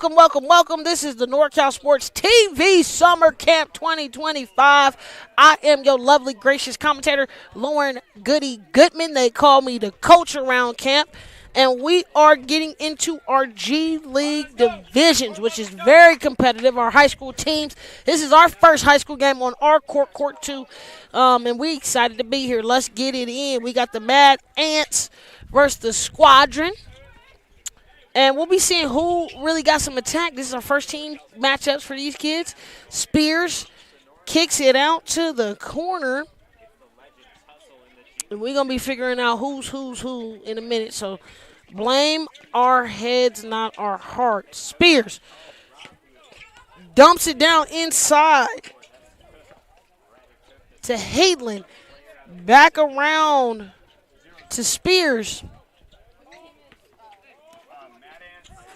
Welcome, welcome, welcome. This is the NorCal Sports TV Summer Camp 2025. I am your lovely, gracious commentator, Lauren Goody Goodman. They call me the coach around camp. And we are getting into our G League divisions, which is very competitive, our high school teams. This is our first high school game on our court 2, and we're excited to be here. Let's get it in. We got the Mad Ants versus the Squadron. And we'll be seeing who really got some attack. This is our first team matchups for these kids. Spears kicks it out to the corner. And we're going to be figuring out who's who in a minute. So blame our heads, not our hearts. Spears dumps it down inside to Hayden. Back around to Spears.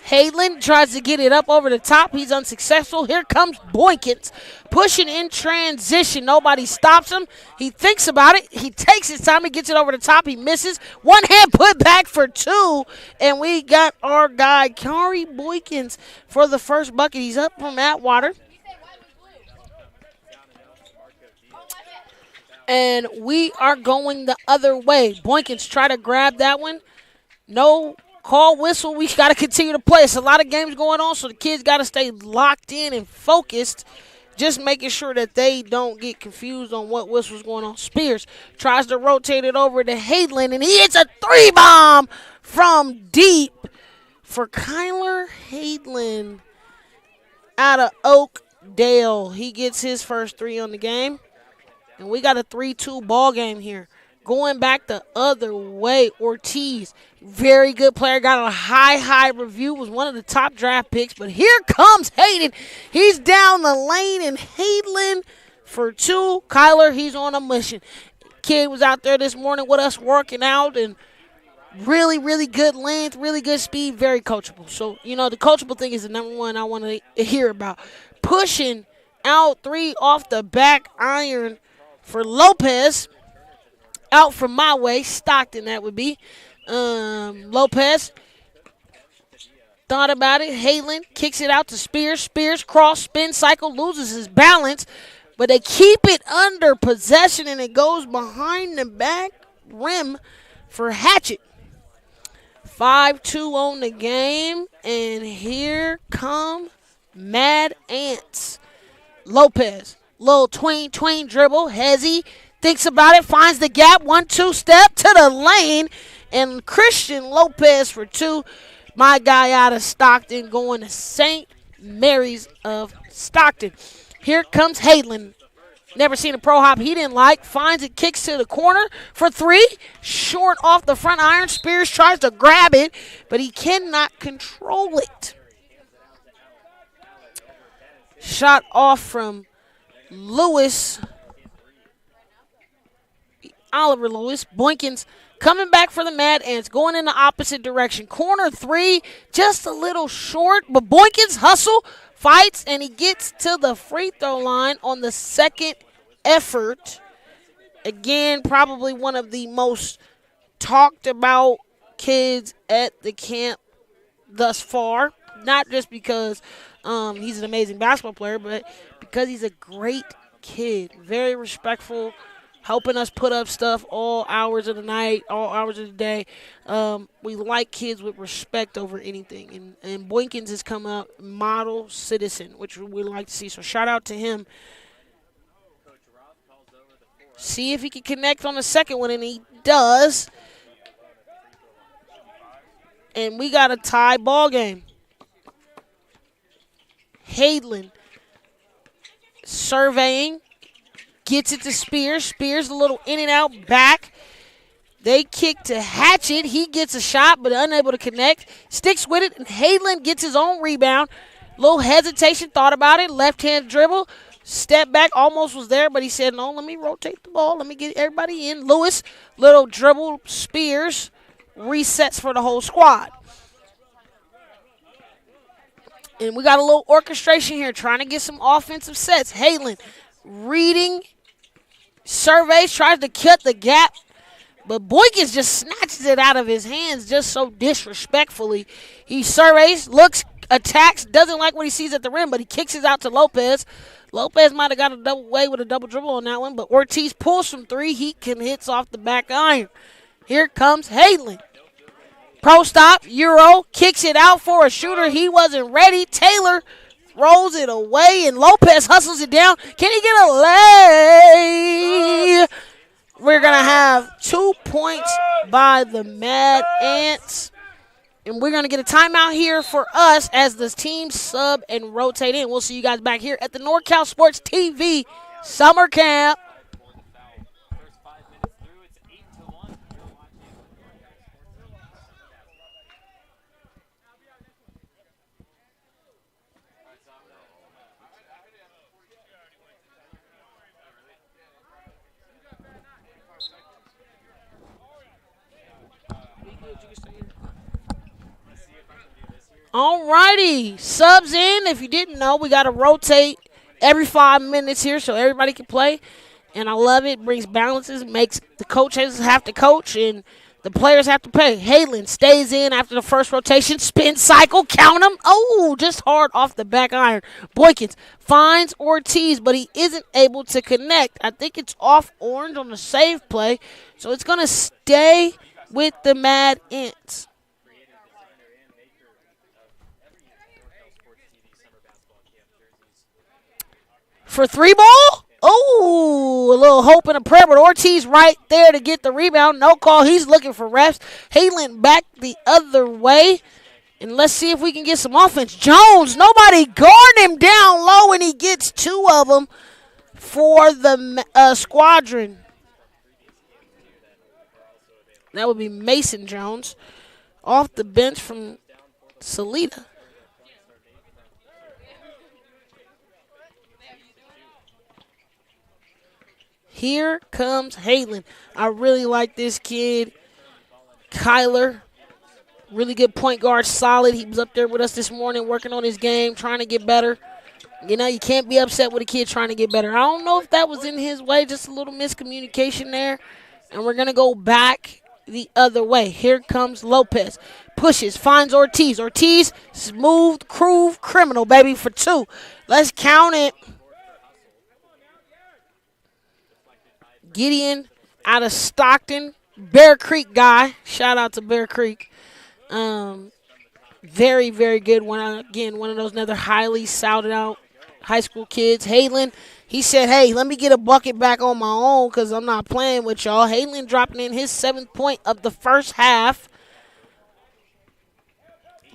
Hayden tries to get it up over the top. He's unsuccessful. Here comes Boykins pushing in transition. Nobody stops him. He thinks about it. He takes his time. He gets it over the top. He misses. One hand put back for two. And we got our guy, Kari Boykins, for the first bucket. He's up from Atwater. And we are going the other way. Boykins try to grab that one. No call, whistle. We got to continue to play. It's a lot of games going on, so the kids got to stay locked in and focused, just making sure that they don't get confused on what whistle's going on. Spears tries to rotate it over to Hayden, and he hits a three-bomb from deep for Kyler Hayden out of Oakdale. He gets his first three on the game, and we got a 3-2 ball game here. Going back the other way, Ortiz, very good player, got a high review, was one of the top draft picks. But here comes Hayden. He's down the lane, and Hayden for two. Kyler, he's on a mission. Kid was out there this morning with us working out, and really good length, really good speed, very coachable. So, the coachable thing is the number one I want to hear about. Pushing out three off the back iron for Lopez. Out from my way, Stockton that would be. Lopez thought about it. Hayden kicks it out to Spears. Spears cross spin cycle, loses his balance, but they keep it under possession, and it goes behind the back rim for Hatchet. 5-2 on the game, and here come Mad Ants. Lopez, little tween dribble, Hezzy. Thinks about it, finds the gap, 1-2 step to the lane, and Christian Lopez for two. My guy out of Stockton going to St. Mary's of Stockton. Here comes Hayden. Never seen a pro hop he didn't like. Finds it, kicks to the corner for three. Short off the front iron. Spears tries to grab it, but he cannot control it. Shot off from Lewis. Oliver Lewis. Boykins coming back for the Mad Ants, going in the opposite direction. Corner three, just a little short, but Boykins hustle, fights, and he gets to the free throw line on the second effort. Again, probably one of the most talked about kids at the camp thus far. Not just because he's an amazing basketball player, but because he's a great kid. Very respectful, helping us put up stuff all hours of the night, all hours of the day. We like kids with respect over anything. And Boykins has come out model citizen, which we like to see. So shout out to him. See if he can connect on the second one, and he does. And we got a tie ball game. Hayden surveying. Gets it to Spears. Spears a little in and out back. They kick to Hatchet. He gets a shot but unable to connect. Sticks with it, and Hayden gets his own rebound. Little hesitation, thought about it. Left-hand dribble. Step back, almost was there, but he said, no, let me rotate the ball. Let me get everybody in. Lewis, little dribble. Spears resets for the whole squad. And we got a little orchestration here, trying to get some offensive sets. Hayden reading, surveys, tries to cut the gap, but Boykins just snatches it out of his hands just so disrespectfully. He surveys, looks attacks, doesn't like what he sees at the rim, but he kicks it out to Lopez. Lopez might have got a double way with a double dribble on that one, but Ortiz pulls from three. He can hits off the back iron. Here comes Halen. Pro stop, Euro, kicks it out for a shooter. He wasn't ready. Taylor throws it away, and Lopez hustles it down. Can he get a lay? We're going to have 2 points by the Mad Ants. And we're going to get a timeout here for us as the team sub and rotate in. We'll see you guys back here at the NorCal Sports TV Summer Camp. Alrighty, subs in. If you didn't know, we got to rotate every 5 minutes here so everybody can play. And I love it. Brings balances, makes the coaches have to coach, and the players have to play. Halen stays in after the first rotation. Spin cycle, count him. Oh, just hard off the back iron. Boykins finds Ortiz, but he isn't able to connect. I think it's off orange on the save play, so it's going to stay with the Mad Ants. For three ball? Oh, a little hope and a prayer, but Ortiz right there to get the rebound. No call. He's looking for refs. Halen back the other way. And let's see if we can get some offense. Jones, nobody guard him down low, and he gets two of them for the Squadron. That would be Mason Jones off the bench from Salida. Here comes Halen. I really like this kid, Kyler. Really good point guard, solid. He was up there with us this morning working on his game, trying to get better. You know, you can't be upset with a kid trying to get better. I don't know if that was in his way, just a little miscommunication there. And we're going to go back the other way. Here comes Lopez. Pushes, finds Ortiz. Ortiz, smooth, groove, criminal, baby, for two. Let's count it. Gideon out of Stockton, Bear Creek guy. Shout out to Bear Creek. Very, very good one. Again, one of those another highly souted out high school kids. Halen, he said, hey, let me get a bucket back on my own because I'm not playing with y'all. Halen dropping in his 7th point of the first half.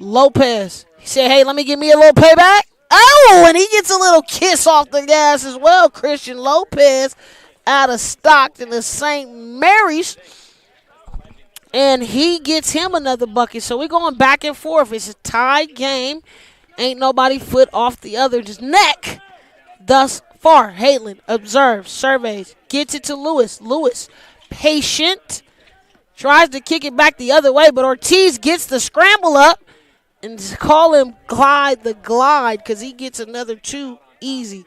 Lopez, he said, hey, let me give me a little payback. Oh, and he gets a little kiss off the gas as well. Christian Lopez out of Stockton to St. Mary's. And he gets him another bucket. So we're going back and forth. It's a tied game. Ain't nobody foot off the other. Just neck thus far. Halen observes, surveys, gets it to Lewis. Lewis, patient, tries to kick it back the other way, but Ortiz gets the scramble up and call him Glide the Glide because he gets another two easy.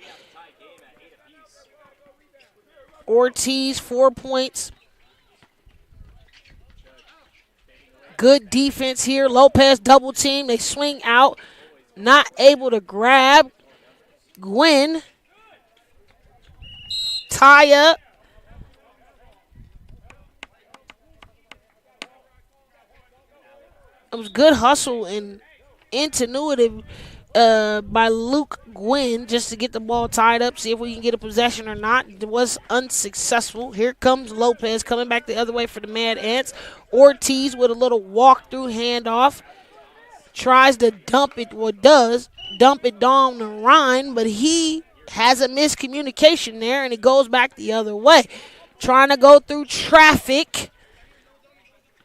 Ortiz, 4 points. Good defense here. Lopez double team. They swing out. Not able to grab. Gwynn. Tie up. It was good hustle and ingenuity by Luke Gwynn just to get the ball tied up, see if we can get a possession or not. It was unsuccessful. Here comes Lopez coming back the other way for the Mad Ants. Ortiz with a little walk-through handoff. Tries to dump it, or does, dump it down the Rhine, but he has a miscommunication there, and it goes back the other way. Trying to go through traffic.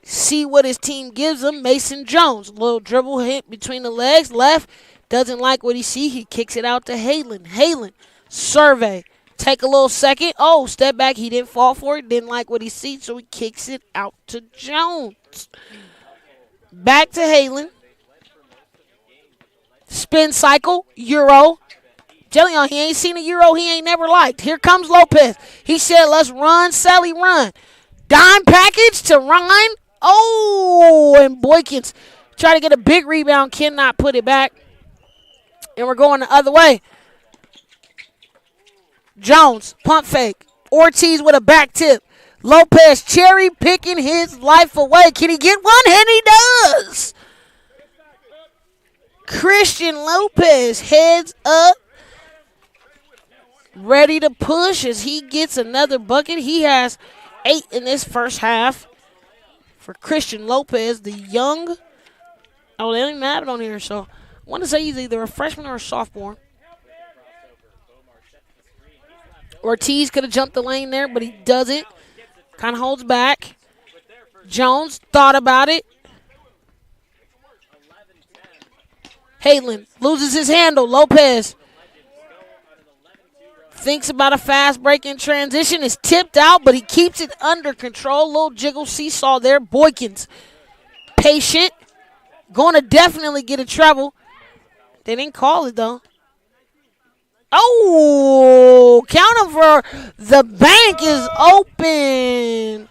See what his team gives him. Mason Jones, a little dribble hit between the legs, left. Doesn't like what he see. He kicks it out to Halen. Halen, survey. Take a little second. Oh, step back. He didn't fall for it. Didn't like what he see, so he kicks it out to Jones. Back to Halen. Spin cycle. Euro. Jellion, he ain't seen a Euro he ain't never liked. Here comes Lopez. He said, let's run, Sally, run. Dime package to Ryan. Oh, and Boykins try to get a big rebound. Cannot put it back. And we're going the other way. Jones, pump fake. Ortiz with a back tip. Lopez cherry picking his life away. Can he get one? And he does. Christian Lopez heads up. Ready to push as he gets another bucket. He has 8 in this first half for Christian Lopez, the young. Oh, they don't even have it on here, so I want to say he's either a freshman or a sophomore. Ortiz could have jumped the lane there, but he doesn't. Kind of holds back. Jones thought about it. Halen loses his handle. Lopez thinks about a fast break in transition. Is tipped out, but he keeps it under control. Little jiggle seesaw there. Boykins patient. Going to definitely get a treble. They didn't call it, though. Oh, counter for the bank is open.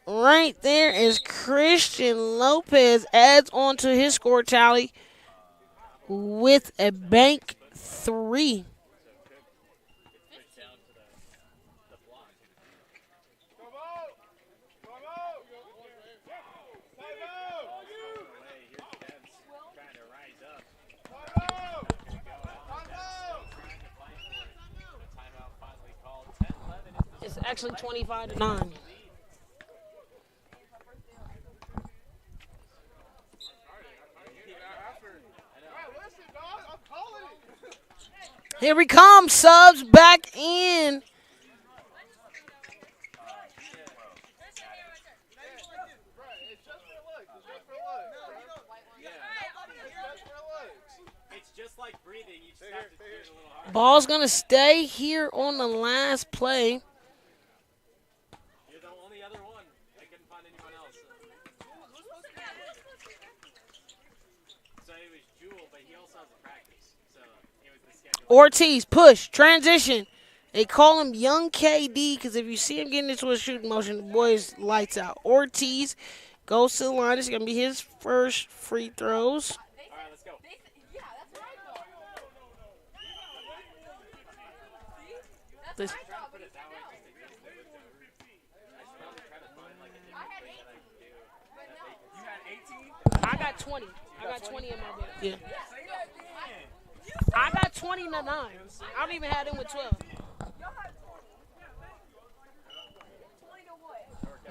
Right there is Christian Lopez adds on to his score tally with a bank 3. It's actually 25-9. Here we come, subs back in. Ball's going to stay here on the last play. Ortiz, push, transition. They call him Young KD because if you see him getting into a shooting motion, the boy's lights out. Ortiz goes to the line. It's going to be his first free throws. All right, let's go. I got 20. I got 20 in my book. Yeah. I got 20 to 9. I don't even have them with 12.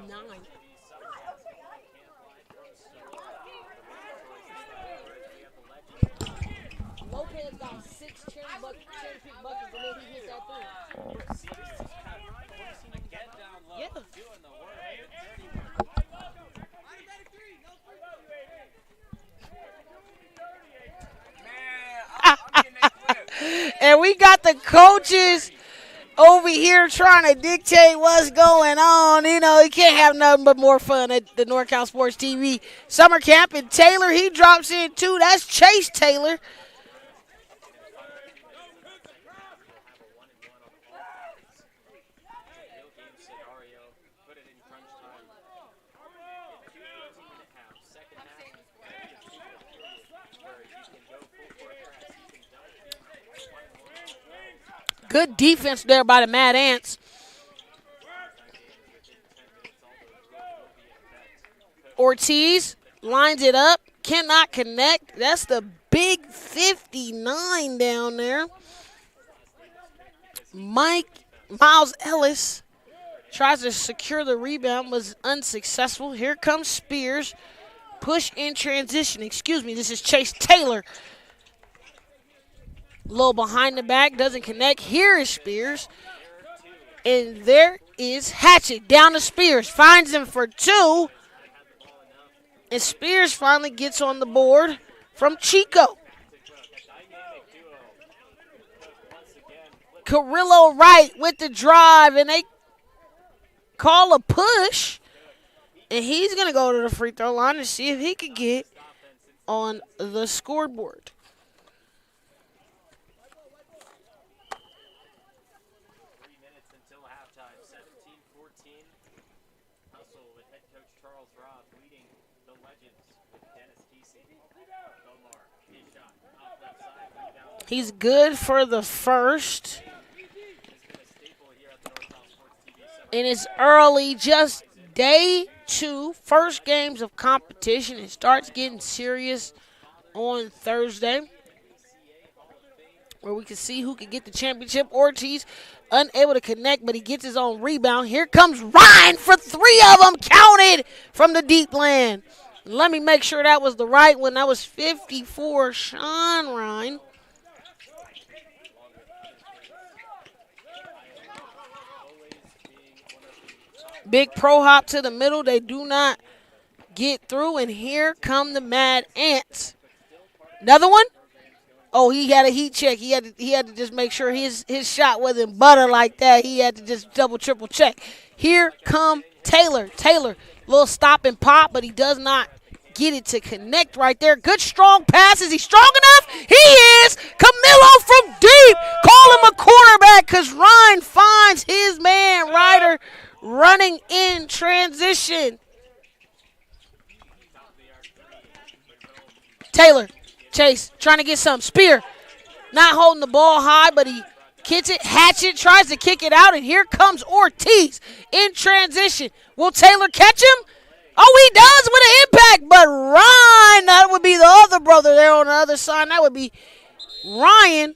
9. Lopez got 6 cherry pick buckets and then he hits that 3. Yeah. And we got the coaches over here trying to dictate what's going on. You know, you can't have nothing but more fun at the NorCal Sports TV summer camp. And Taylor, he drops in too. That's Chase Taylor. Good defense there by the Mad Ants. Ortiz lines it up. Cannot connect. That's the big 59 down there. Miles Ellis tries to secure the rebound. Was unsuccessful. Here comes Spears. Push in transition. Excuse me. This is Chase Taylor. A little behind the back, doesn't connect. Here is Spears. And there is Hatchet down to Spears. Finds him for 2. And Spears finally gets on the board from Chico. Carrillo Wright with the drive, and they call a push. And he's going to go to the free throw line to see if he could get on the scoreboard. He's good for the first. And it's early, just day 2, first games of competition. It starts getting serious on Thursday, where we can see who can get the championship. Ortiz unable to connect, but he gets his own rebound. Here comes Ryan for 3 of them, counted from the deep land. Let me make sure that was the right one. That was 54, Sean Ryan. Big pro hop to the middle. They do not get through, and here come the Mad Ants. Another one? Oh, he had a heat check. He had to just make sure his shot wasn't butter like that. He had to just double, triple check. Here come Taylor. Taylor, little stop and pop, but he does not get it to connect right there. Good, strong pass. Is he strong enough? He is. Camilo from deep. Call him a quarterback because Ryan finds his man, Ryder, running in transition. Taylor, Chase, trying to get some. Spear, not holding the ball high, but he gets it. Hatchet tries to kick it out, and here comes Ortiz in transition. Will Taylor catch him? Oh, he does with an impact, but Ryan, that would be the other brother there on the other side. That would be Ryan.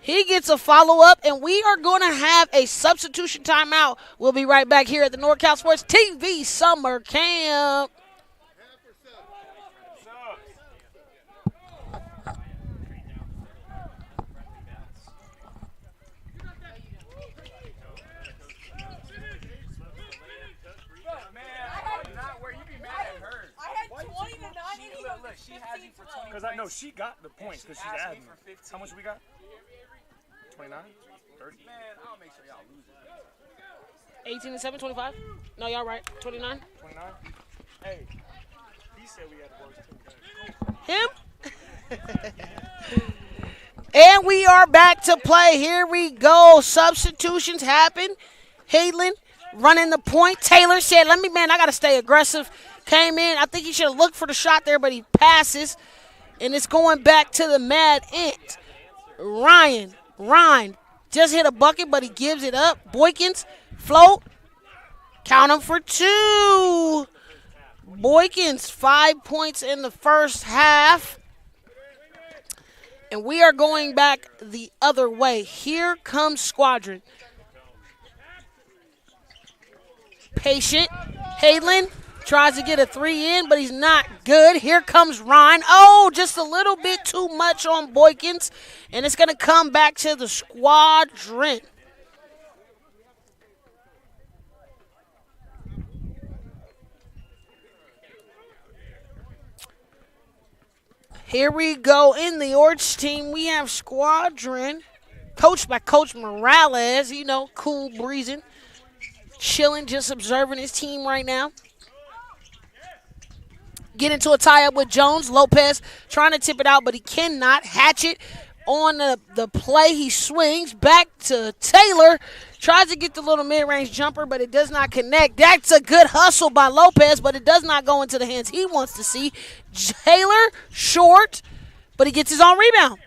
He gets a follow-up, and we are going to have a substitution timeout. We'll be right back here at the NorCal Sports TV Summer Camp. Because I know she got the points because she's adding. How much we got? 29? 30? Man, I'll make sure y'all lose it. 18 and 7, 25? No, y'all right. 29? 29? Hey, he said we had the worst team. Him? And we are back to play. Here we go. Substitutions happen. Hayden running the point. Taylor said, I got to stay aggressive. Came in. I think he should have looked for the shot there, but he passes. And it's going back to the Mad Ant. Ryan just hit a bucket, but he gives it up. Boykins, float. Count him for 2. Boykins, 5 points in the first half. And we are going back the other way. Here comes Squadron. Patient. Hayden tries to get a 3 in, but he's not good. Here comes Ryan. Oh, just a little bit too much on Boykins. And it's going to come back to the Squadron. Here we go in the Orange team. We have Squadron, coached by Coach Morales. Cool breezing, chilling, just observing his team right now. Get into a tie-up with Jones. Lopez trying to tip it out, but he cannot. Hatchet on the play. He swings back to Taylor. Tries to get the little mid-range jumper, but it does not connect. That's a good hustle by Lopez, but it does not go into the hands he wants to see. Taylor, short, but he gets his own rebound.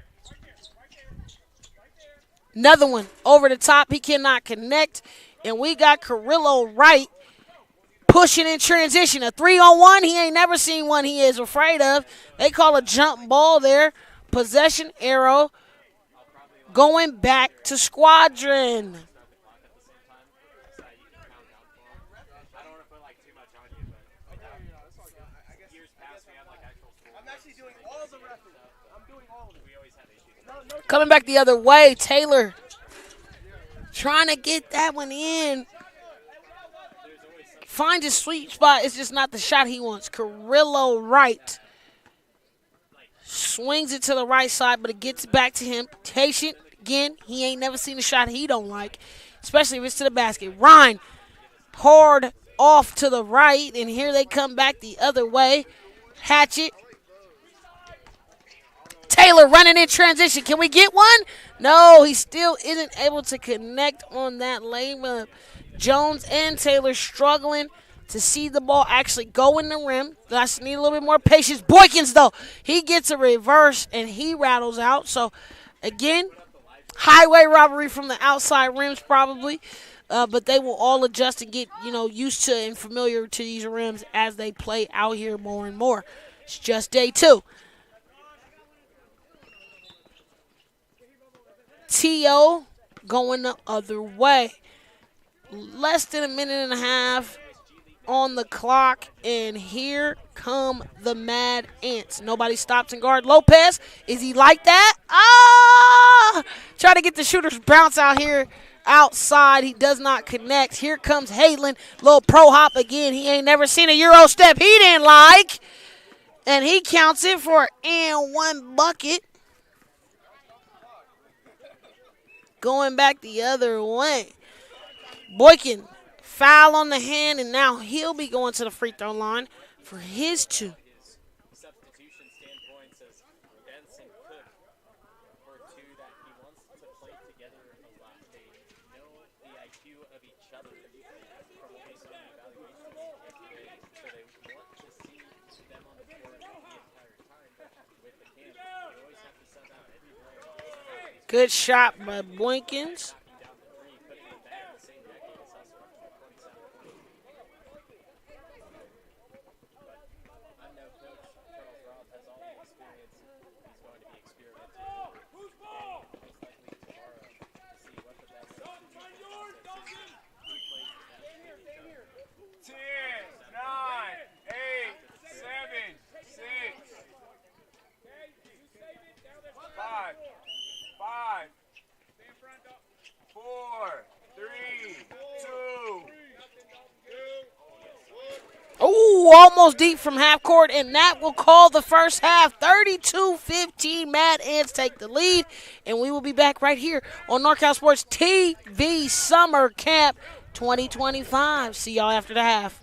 Another one over the top. He cannot connect. And we got Carrillo Wright pushing in transition. A 3-on-1. He ain't never seen one he is afraid of. They call a jump ball there. Possession arrow going back to Squadron. Coming back the other way, Taylor trying to get that one in. Finds his sweet spot. It's just not the shot he wants. Carrillo Wright swings it to the right side, but it gets back to him. Patient again. He ain't never seen a shot he don't like, especially if it's to the basket. Ryan hard off to the right, and here they come back the other way. Hatchet. Taylor running in transition. Can we get one? No, he still isn't able to connect on that layup. Jones and Taylor struggling to see the ball actually go in the rim. Just need a little bit more patience. Boykins, though, he gets a reverse, and he rattles out. So Again, highway robbery from the outside rims probably. But they will all adjust and get, used to and familiar to these rims as they play out here more and more. It's just day 2. T.O. going the other way. Less than a minute and a half on the clock, and here come the Mad Ants. Nobody stops and guard Lopez. Is he like that? Try to get the shooter's bounce out here outside. He does not connect. Here comes Halen. Little pro hop again. He ain't never seen a Euro step he didn't like. And he counts it for an 1 bucket. Going back the other way. Boykin, foul on the hand, and now he'll be going to the free throw line for his 2. Substitution standpoint says Benson Cook for 2 that he wants to play together a lot. They know the IQ of each other from what we saw in the evaluation yesterday, so they want to see them on the court the entire time with the camp. You always have to send out every player. Good shot by Boykins. Almost deep from half court, and that will call the first half. 32-15, Mad Ants take the lead, and we will be back right here on NorCal Sports TV Summer Camp 2025. See y'all after the half.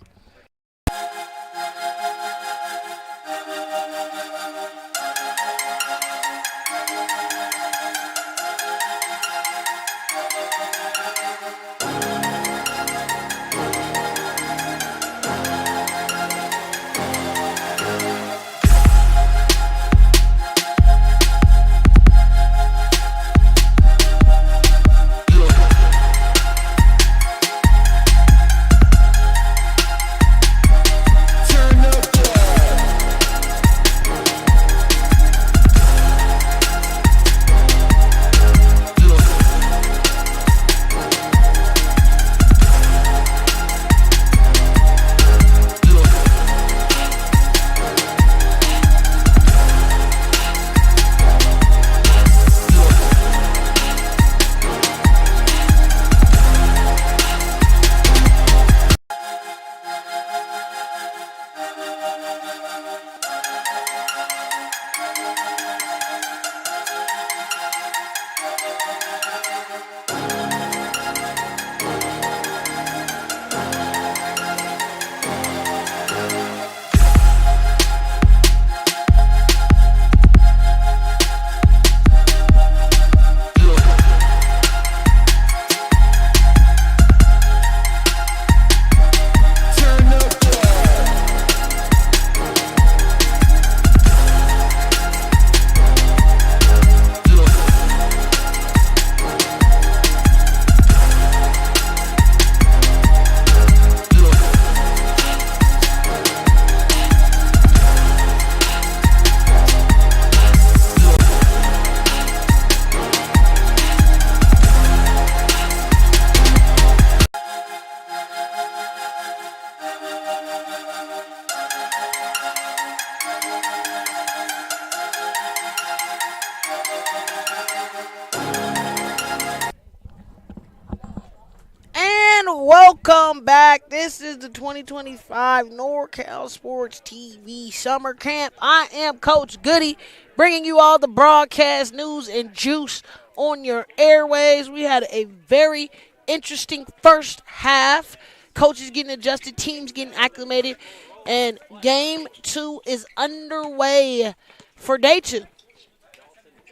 Welcome back. This is the 2025 NorCal Sports TV Summer Camp. I am Coach Goody, bringing you all the broadcast news and juice on your airways. We had a very interesting first half. Coaches getting adjusted, teams getting acclimated, and game 2 is underway for day 2. A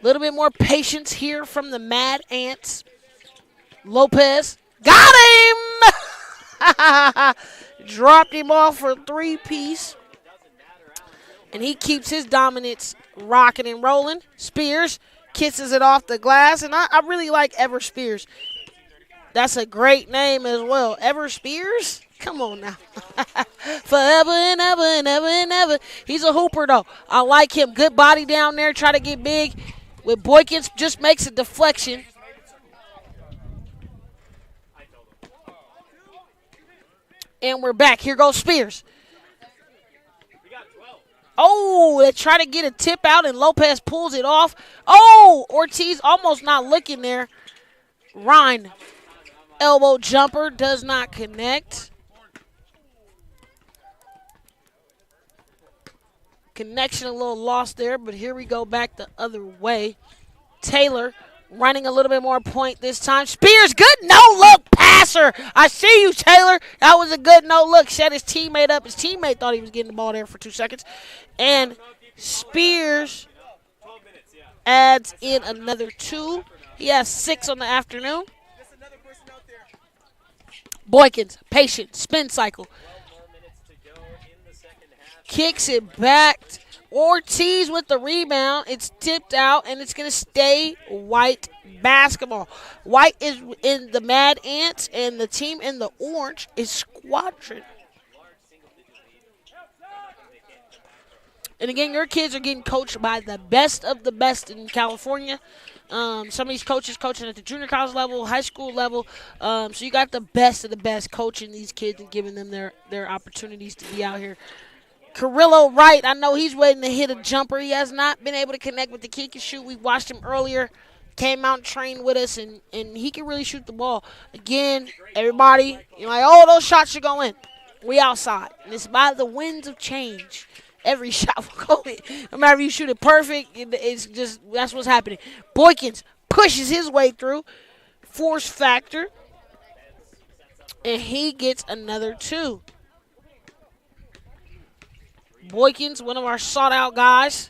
little bit more patience here from the Mad Ants. Lopez got him! Dropped him off for a 3-piece. And he keeps his dominance rocking and rolling. Spears Kisses it off the glass. And I really like Ever Spears. That's a great name as well. Ever Spears? Come on now. Forever and ever and ever and ever. He's a hooper, though. I like him. Good body down there. Try to get big. With Boykins, just makes a deflection. And we're back. Here goes Spears. Oh, they try to get a tip out, and Lopez pulls it off. Oh, Ortiz almost not looking there. Ryan, elbow jumper, does not connect. Connection a little lost there, but here we go back the other way. Taylor running a little bit more point this time. Spears, good no-look passer. I see you, Taylor. That was a good no-look. Set his teammate up. His teammate thought he was getting the ball there for 2 seconds. And Spears adds in another 2. He has 6 on the afternoon. Boykins, patient, spin cycle. Kicks it back. Ortiz with the rebound. It's tipped out, and it's going to stay White basketball. White is in the Mad Ants, and the team in the orange is Squadron. And again, your kids are getting coached by the best of the best in California. Some of these coaches coaching at the junior college level, high school level. So you got the best of the best coaching these kids and giving them their opportunities to be out here. Carrillo Wright, I know he's waiting to hit a jumper. He has not been able to connect with the kick and shoot. We watched him earlier, came out and trained with us, and he can really shoot the ball. Again, everybody, you're like, oh, those shots should go in. We outside, and it's by the winds of change. Every shot will go in. No matter if you shoot it perfect, it's just that's what's happening. Boykins pushes his way through, force factor, and he gets another 2. Boykins, one of our sought-out guys.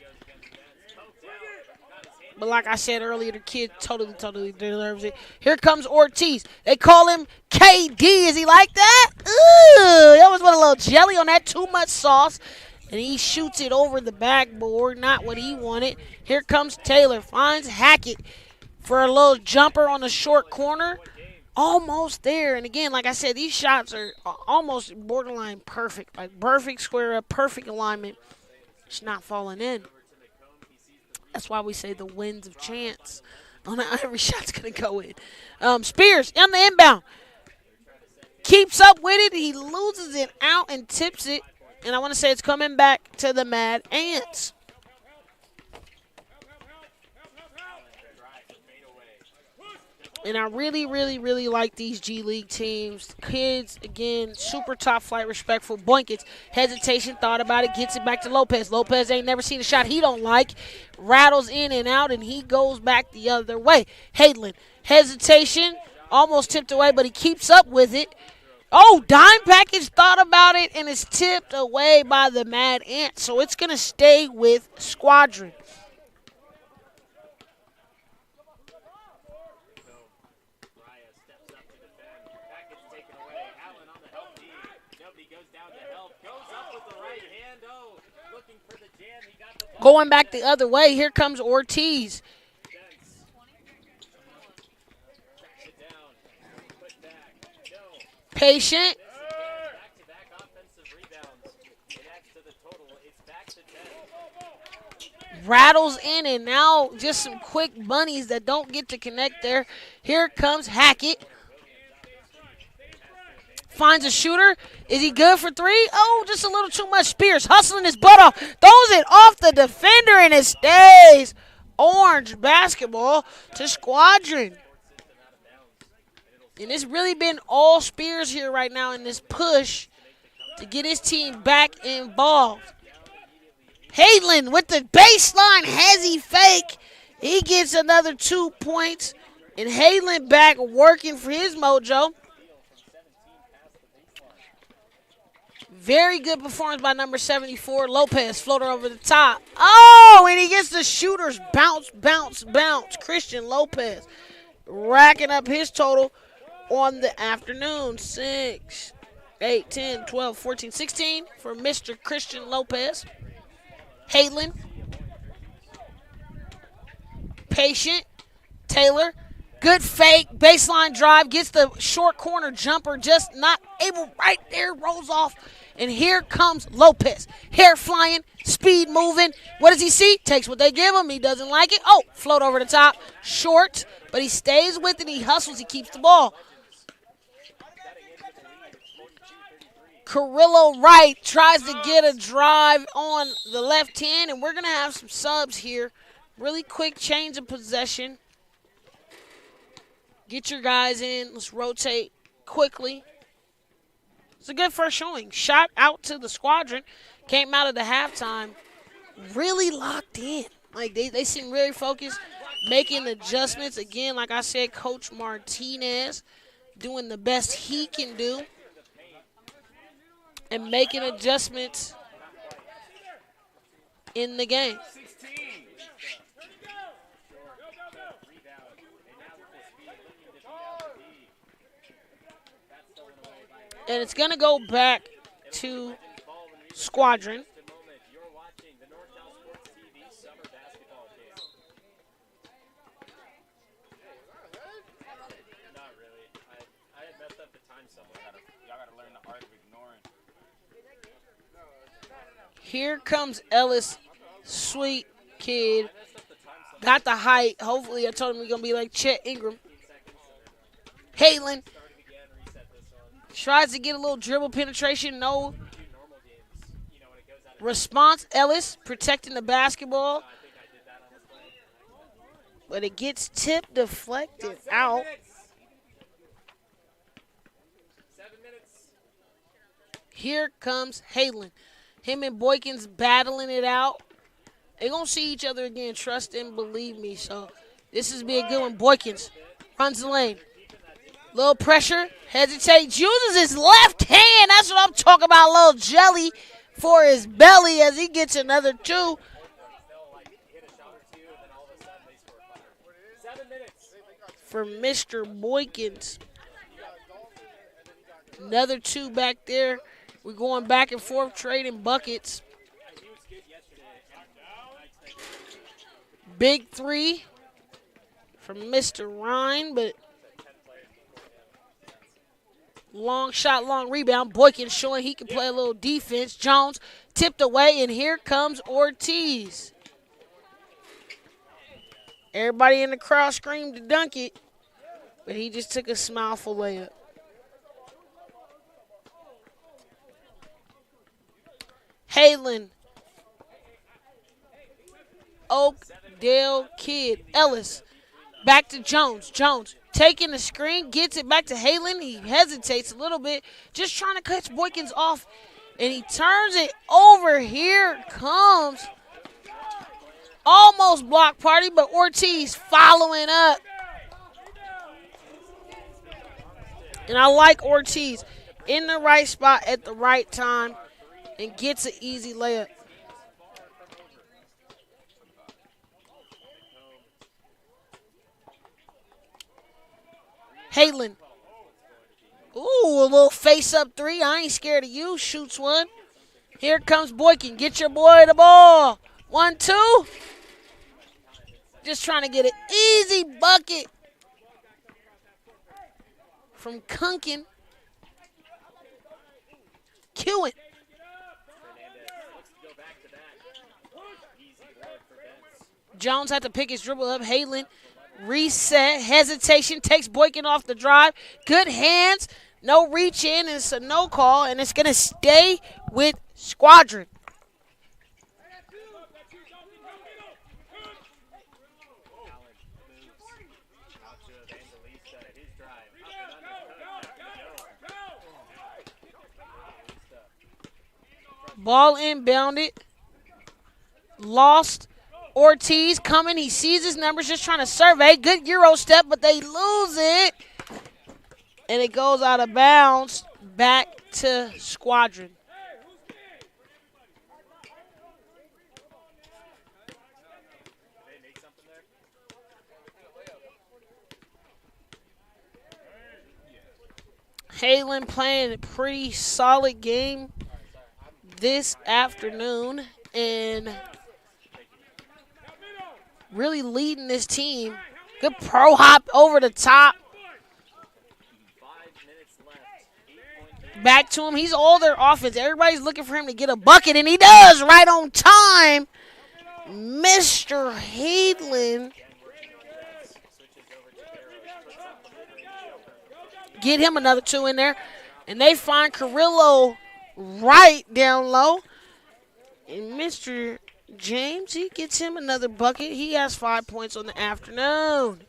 But like I said earlier, the kid totally deserves it. Here comes Ortiz. They call him KD. Is he like that? Ooh, that was with a little jelly on that. Too much sauce. And he shoots it over the backboard. Not what he wanted. Here comes Taylor. Finds Hackett for a little jumper on the short corner. Almost there. And again, like I said, these shots are almost borderline perfect. Like perfect square up, perfect alignment. It's not falling in. That's why we say the winds of chance. On every shot's going to go in. Spears on the inbound. Keeps up with it. He loses it out and tips it. And I want to say it's coming back to the Mad Ants. And I really like these G League teams. Kids, again, super top flight, respectful. Boykins, hesitation, thought about it, gets it back to Lopez. Lopez ain't never seen a shot he don't like. Rattles in and out, and he goes back the other way. Hadlin, hesitation, almost tipped away, but he keeps up with it. Oh, dime package, thought about it, and it's tipped away by the Mad Ants. So it's going to stay with Squadron. Going back the other way, here comes Ortiz. Patient. Rattles in, and now just some quick bunnies that don't get to connect there. Here comes Hackett. Finds a shooter. Is he good for 3? Oh, just a little too much. Spears hustling his butt off. Throws it off the defender, and it stays orange basketball to Squadron. And it's really been all Spears here right now in this push to get his team back involved. Hadlin with the baseline hezzy fake. He gets another 2 points. And Hadlin back working for his mojo. Very good performance by number 74. Lopez, floater over the top. Oh, and he gets the shooters. Bounce, bounce, bounce. Christian Lopez racking up his total on the afternoon. 6, 8, 10, 12, 14, 16 for Mr. Christian Lopez. Hadlin. patient. Taylor, good fake, baseline drive, gets the short corner jumper, just not able, right there, rolls off. And here comes Lopez. Hair flying, speed moving. What does he see? Takes what they give him. He doesn't like it. Oh, float over the top. Short, but he stays with it. He hustles. He keeps the ball. Carrillo Wright tries to get a drive on the left hand, and we're going to have some subs here. Really quick change of possession. Get your guys in. Let's rotate quickly. It's a good first showing. Shot out to the Squadron. Came out of the halftime. Really locked in. Like, they seem really focused, making adjustments. Again, like I said, Coach Martinez doing the best he can do and making adjustments in the game. And it's going to go back to Squadron. Not really. I had messed up the time somewhere. Y'all gotta learn the art of ignoring. Here comes Ellis, sweet kid. Got the height. Hopefully, I told him he's going to be like Chet Ingram. Halen tries to get a little dribble penetration. No response. Ellis protecting the basketball. But it gets tipped, deflected out. 7 minutes. Here comes Halen. Him and Boykins battling it out. They're going to see each other again. Trust and believe me. So this is be a good one. Boykins runs the lane. Little pressure. Hesitates. Uses his left hand. That's what I'm talking about. A little jelly for his belly as he gets another two. For Mr. Boykins. Another two back there. We're going back and forth trading buckets. Big three from Mr. Ryan, but long shot, long rebound. Boykins showing he can play a little defense. Jones tipped away, and here comes Ortiz. Everybody in the crowd screamed to dunk it, but he just took a smileful layup. Halen. Oakdale kid. Ellis. Back to Jones. Jones taking the screen. Gets it back to Halen. He hesitates a little bit. Just trying to catch Boykins off. And he turns it over. Here comes almost block party, but Ortiz following up. And I like Ortiz in the right spot at the right time and gets an easy layup. Halen. Ooh, a little face-up three. I ain't scared of you. Shoots one. Here comes Boykin. Get your boy the ball. 1-2. Just trying to get an easy bucket from Kunkin. Kewen. Jones had to pick his dribble up. Halen reset, hesitation, takes Boykin off the drive. Good hands, no reach in, it's a no call, and it's going to stay with Squadron. Ball inbounded. Lost. Ortiz coming. He sees his numbers, just trying to survey. Good Euro step, but they lose it. And it goes out of bounds back to Squadron. Halen playing a pretty solid game this afternoon, and really leading this team. Good pro hop over the top. 5 minutes left. 8-point Back to him. He's all their offense. Everybody's looking for him to get a bucket, and he does right on time. Mr. Headland. switches over to Barrows. Puts up the mid-range jumper. Get him another 2 in there. And they find Carrillo right down low. And Mr. James, he gets him another bucket. He has 5 points on the afternoon.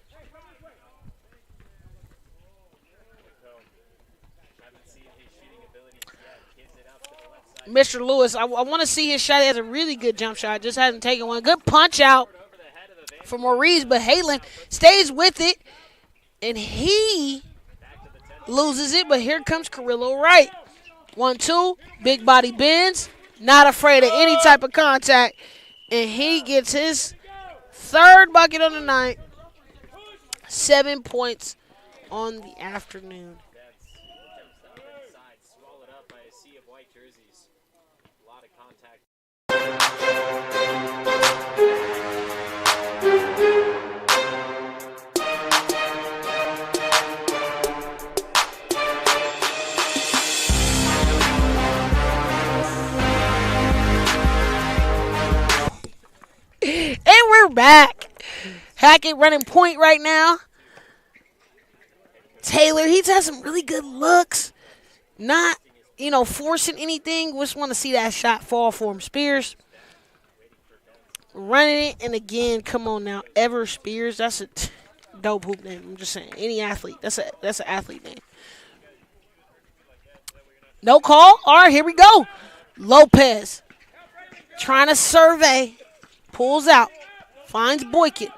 Haven't seen his shooting abilities yet. Gives it out to the left side. Mr. Lewis, I want to see his shot. He has a really good jump shot. Just hasn't taken one. Good punch out Over the head of the bench. for Maurice, but Halen stays with it. And he Back to the 10. loses it, but here comes Carrillo right. 1-2, big body bends, not afraid of any type of contact. And he gets his 3rd bucket on the night. 7 points on the afternoon. That's jumps up inside. Swallowed up by a sea of white jerseys. A lot of contact. And we're back. Hackett running point right now. Taylor, he's had some really good looks. Not, forcing anything. Just want to see that shot fall for him. Spears running it. And again, come on now. Ever Spears. That's a dope hoop name. I'm just saying. Any athlete. That's an athlete name. No call. All right, here we go. Lopez trying to survey. Pulls out. Finds Boykin.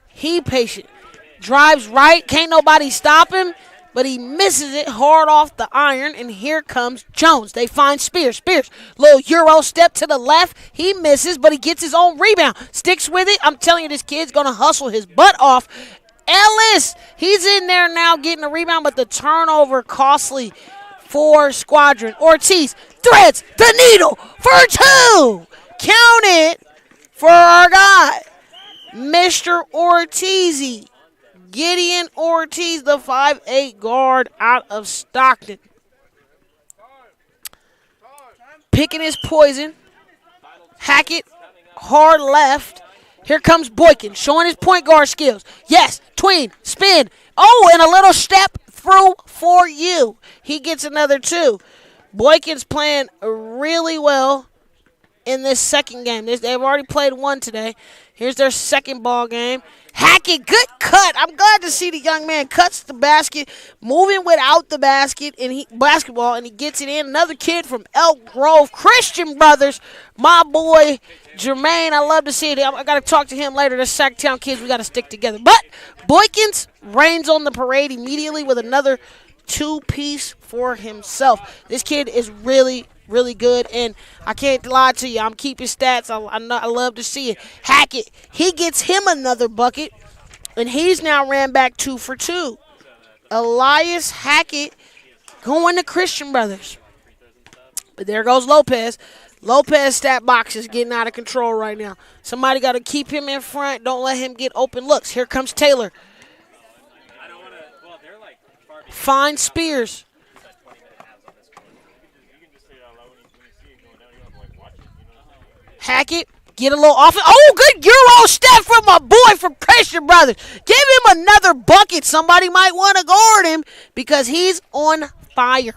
He patient. Drives right. Can't nobody stop him. But he misses it hard off the iron. And here comes Jones. They find Spears. Spears. Little Euro step to the left. He misses, but he gets his own rebound. Sticks with it. I'm telling you, this kid's going to hustle his butt off. Ellis. He's in there now getting a rebound, but the turnover costly for Squadron. Ortiz threads the needle for 2. Count it for our guy, Mr. Ortiz. Gideon Ortiz, the 5'8 guard out of Stockton. Picking his poison. Hackett, hard left. Here comes Boykin, showing his point guard skills. Yes, tween, spin. Oh, and a little step through for you. He gets another 2. Boykin's playing really well in this second game. They've already played one today. Here's their second ball game. Hackett, good cut. I'm glad to see the young man cuts the basket, moving without the basketball, and he gets it in. Another kid from Elk Grove, Christian Brothers, my boy Jermaine. I love to see it. I got to talk to him later. The Sacktown kids, we got to stick together. But Boykins reigns on the parade immediately with another 2-piece for himself. This kid is really good, and I can't lie to you. I'm keeping stats. I love to see it. Hackett, he gets him another bucket, and he's now ran back 2 for 2. Elias Hackett going to Christian Brothers. But there goes Lopez. Lopez stat box is getting out of control right now. Somebody got to keep him in front. Don't let him get open looks. Here comes Taylor. Finds Spears. Hackett, get a little off. Oh, good Euro step from my boy from Christian Brothers. Give him another bucket. Somebody might want to guard him because he's on fire.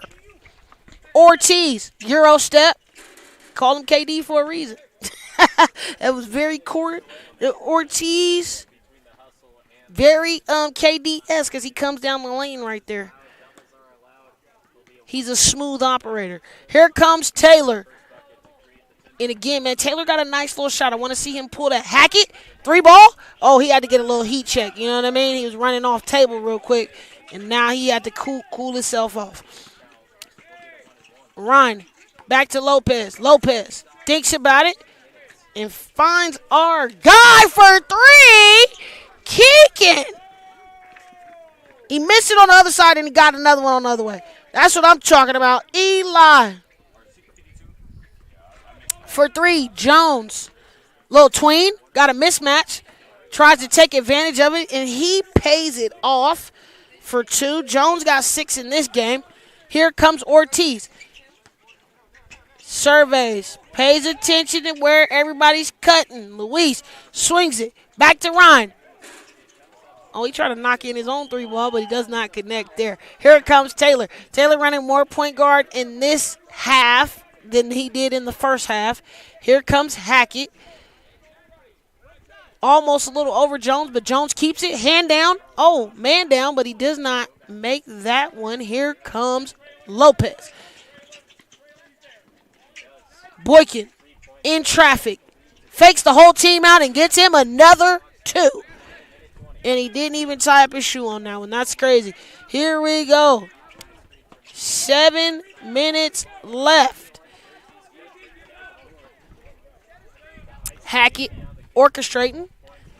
Ortiz, Euro step. Call him KD for a reason. That was very court. Ortiz, very KD-esque because he comes down the lane right there. He's a smooth operator. Here comes Taylor. And again, man, Taylor got a nice little shot. I want to see him pull that. Hackett, 3 ball. Oh, he had to get a little heat check. You know what I mean? He was running off table real quick. And now he had to cool himself off. Ryan, back to Lopez. Lopez thinks about it and finds our guy for 3. Kicking. He missed it on the other side and he got another one on the other way. That's what I'm talking about. Eli. For 3, Jones. Little tween, got a mismatch. Tries to take advantage of it, and he pays it off for 2. Jones got 6 in this game. Here comes Ortiz. Surveys, pays attention to where everybody's cutting. Luis swings it back to Ryan. Oh, he tried to knock in his own 3-ball, but he does not connect there. Here comes Taylor. Taylor running more point guard in this half than he did in the first half. Here comes Hackett. Almost a little over Jones, but Jones keeps it. Hand down. Oh, man down, but he does not make that one. Here comes Lopez. Boykin in traffic. Fakes the whole team out and gets him another 2. And he didn't even tie up his shoe on that one. That's crazy. Here we go. 7 minutes left. Hackett orchestrating.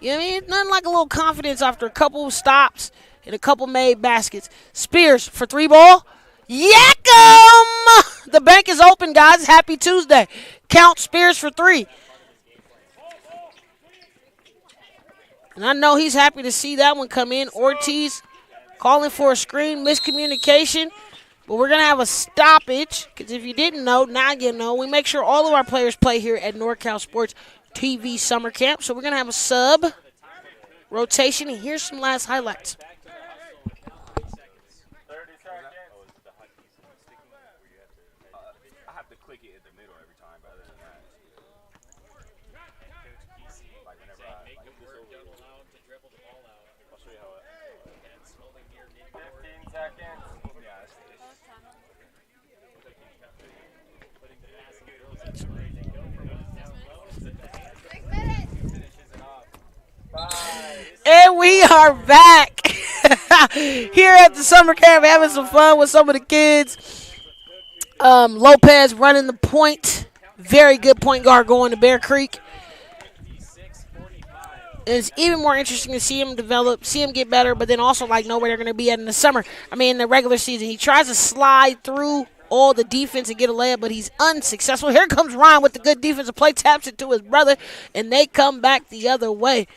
You know what I mean? Nothing like a little confidence after a couple of stops and a couple made baskets. Spears for 3-ball. Yakum! The bank is open, guys. Happy Tuesday. Count Spears for 3. And I know he's happy to see that one come in. Ortiz calling for a screen, miscommunication. But we're going to have a stoppage because if you didn't know, now you know. We make sure all of our players play here at NorCal Sports TV Summer Camp. So we're going to have a sub rotation, and here's some last highlights. I have to click it in the middle every time, but other than that, like whenever I Make him work double out to dribble the ball out. I'll show you how it. And Smalling near midcourt. 15 seconds. Yeah, Putting the passing girls at the right. They go for one down low. It's at the hands of finishes it off. 5. And we are back here at the summer camp having some fun with some of the kids. Lopez running the point. Very good point guard going to Bear Creek. And it's even more interesting to see him develop, see him get better, but then also like know where they're going to be at in the summer. I mean, in the regular season, he tries to slide through all the defense and get a layup, but he's unsuccessful. Here comes Ryan with the good defensive play, taps it to his brother, and they come back the other way.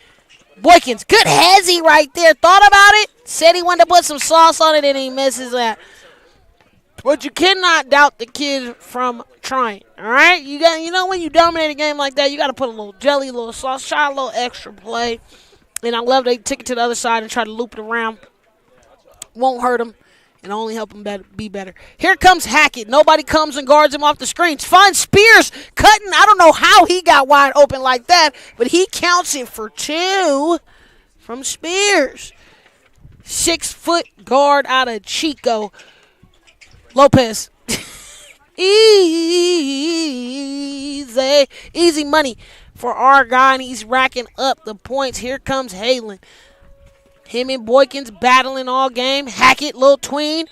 Boykins, good hezzy right there. Thought about it, said he wanted to put some sauce on it, and he misses that. But you cannot doubt the kid from trying. All right, you know when you dominate a game like that, you got to put a little jelly, a little sauce, shot a little extra play. And I love they took it to the other side and try to loop it around. Won't hurt him and only help him be better. Here comes Hackett. Nobody comes and guards him off the screens. Finds Spears cutting. I don't know how he got wide open like that, but he counts it for 2 from Spears. 6-foot guard out of Chico. Lopez. Easy money for our guy, and he's racking up the points. Here comes Halen. Him and Boykins battling all game. Hackett, little tween,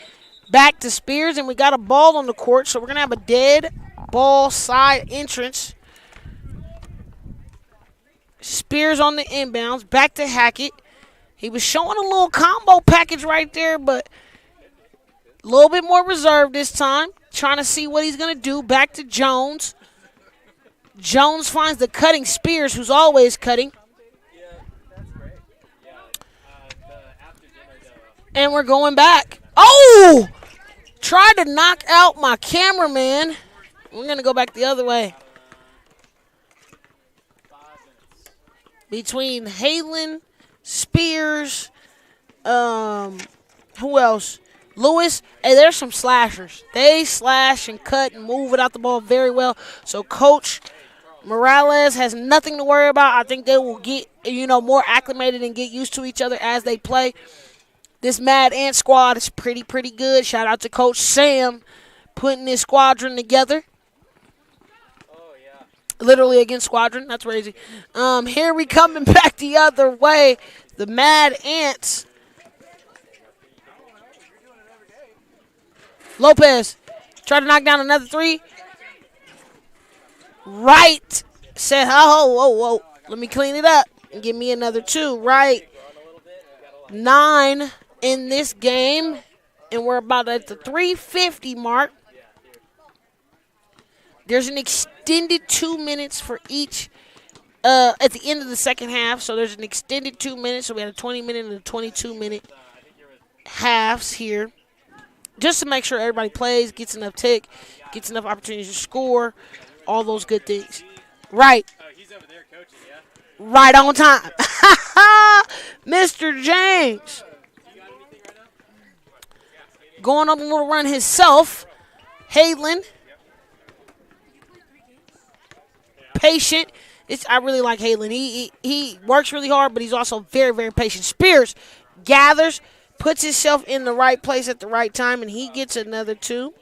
back to Spears, and we got a ball on the court, so we're going to have a dead ball side entrance. Spears on the inbounds, back to Hackett. He was showing a little combo package right there, but a little bit more reserved this time. Trying to see what he's going to do. Back to Jones. Jones finds the cutting Spears, who's always cutting. And we're going back. Oh! Tried to knock out my cameraman. We're going to go back the other way. Between Halen, Spears, who else? Lewis, hey, there's some slashers. They slash and cut and move without the ball very well. So Coach Morales has nothing to worry about. I think they will get, more acclimated and get used to each other as they play. This Mad Ant squad is pretty good. Shout out to Coach Sam putting this squadron together. Oh, yeah. Literally against Squadron. That's crazy. Here we coming back the other way. The Mad Ants. Lopez tried to knock down another 3. Right. Said, whoa. Let me clean it up and give me another 2. Right. 9 in this game. And we're about at the 3:50 mark. There's an extended 2 minutes for each at the end of the second half. So there's an extended 2 minutes. So we had a 20-minute and a 22-minute halves here, just to make sure everybody plays, gets enough tick, gets enough opportunities to score, all those good things. Right. Oh, he's over there coaching, yeah? Right on time. Mr. James. Going on a little run himself. Haylen. Patient. I really like Haylen. He works really hard, but he's also very, very patient. Spears gathers, puts himself in the right place at the right time, and he gets another 2.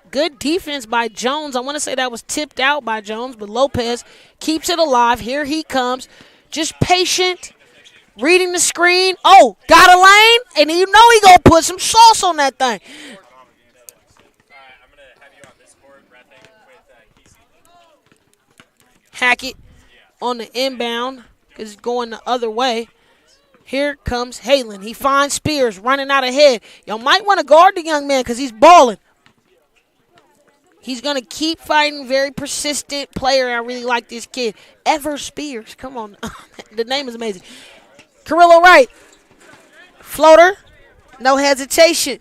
Good defense by Jones. I want to say that was tipped out by Jones, but Lopez keeps it alive. Here he comes. Just patient, reading the screen. Oh, got a lane, and you know he going to put some sauce on that thing. I'm going to have you on this board, repping with Casey. Hackett on the inbound because he's going the other way. Here comes Haylen. He finds Spears running out ahead. Y'all might want to guard the young man because he's balling. He's going to keep fighting. Very persistent player. I really like this kid. Ever Spears. Come on. The name is amazing. Carrillo Wright. Floater. No hesitation.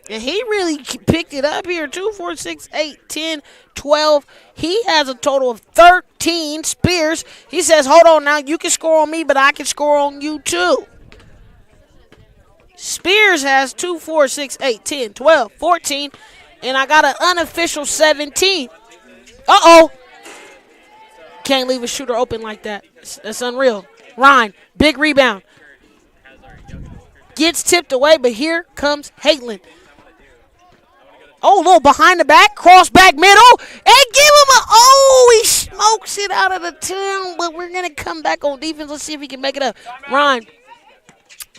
And he really picked it up here. 2, 4, 6, 8, 10, 12. He has a total of 13. Spears. He says, hold on now. You can score on me, but I can score on you too. Spears has 2, 4, 6, 8, 10, 12, 14, and I got an unofficial 17. Uh-oh. Can't leave a shooter open like that. That's unreal. Ryan, big rebound. Gets tipped away, but here comes Haylen. Oh, a little behind the back, cross back middle, and give him a, he smokes it out of the town, but we're going to come back on defense. Let's see if he can make it up. Ryan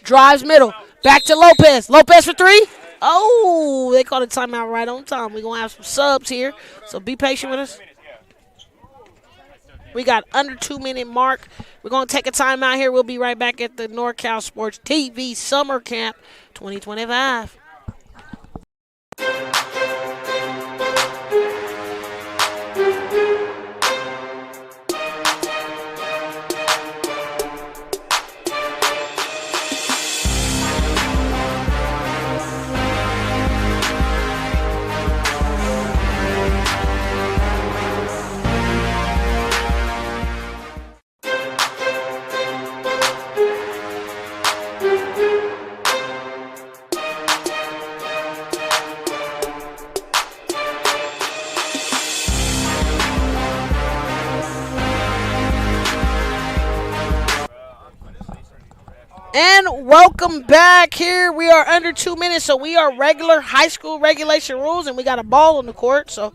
drives middle. Back to Lopez. Lopez for 3. Oh, they called a timeout right on time. We're going to have some subs here, so be patient with us. We got under 2-minute mark. We're going to take a timeout here. We'll be right back at the NorCal Sports TV Summer Camp 2025. And welcome back. Here we are under 2 minutes, so we are regular high school regulation rules, and we got a ball on the court, so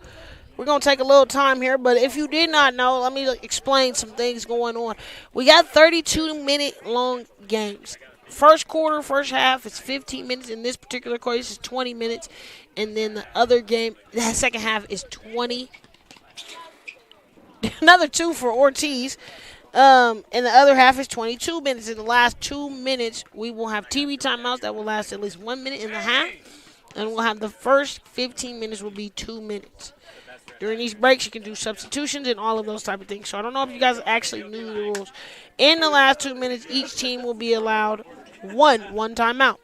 we're going to take a little time here. But if you did not know, let me explain some things going on. We got 32-minute long games. First quarter, first half is 15 minutes. In this particular course, it's 20 minutes. And then the other game, the second half is 20. Another 2 for Ortiz. And the other half is 22 minutes. In the last 2 minutes, we will have TV timeouts that will last at least 1 minute and a half. And we'll have the first 15 minutes will be 2 minutes. During these breaks, you can do substitutions and all of those type of things. So I don't know if you guys actually knew the rules. In the last 2 minutes, each team will be allowed one timeout.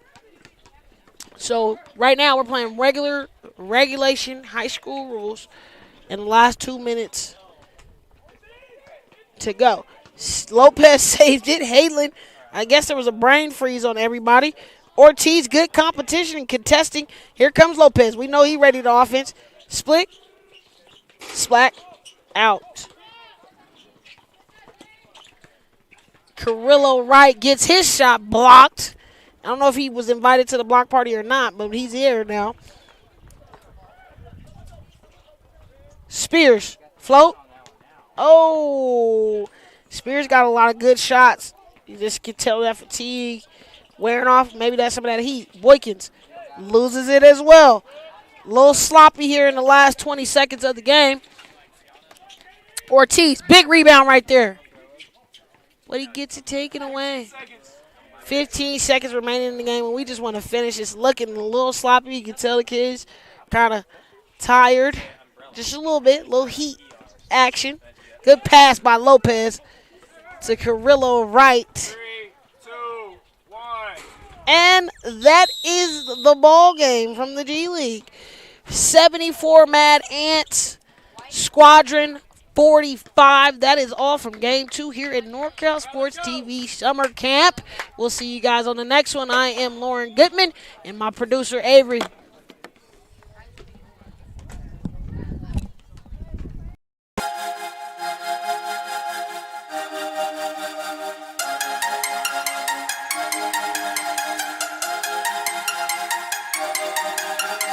So right now, we're playing regulation high school rules. In the last 2 minutes to go. Lopez saved it. Haylen, I guess there was a brain freeze on everybody. Ortiz, good competition and contesting. Here comes Lopez. We know he's ready to offense. Split. Splat. Out. Carrillo Wright gets his shot blocked. I don't know if he was invited to the block party or not, but he's here now. Spears. Float. Oh. Spears got a lot of good shots. You just can tell that fatigue wearing off. Maybe that's some of that heat. Boykins loses it as well. A little sloppy here in the last 20 seconds of the game. Ortiz, big rebound right there. But he gets it taken away. 15 seconds remaining in the game, and we just want to finish. It's looking a little sloppy. You can tell the kids kind of tired. Just a little heat action. Good pass by Lopez to Carrillo Wright. 3, 2, 1. And that is the ball game from the G League. 74 Mad Ants, Squadron 45. That is all from Game 2 here at NorCal Sports TV Summer Camp. We'll see you guys on the next one. I am Lauren Goodman and my producer Avery.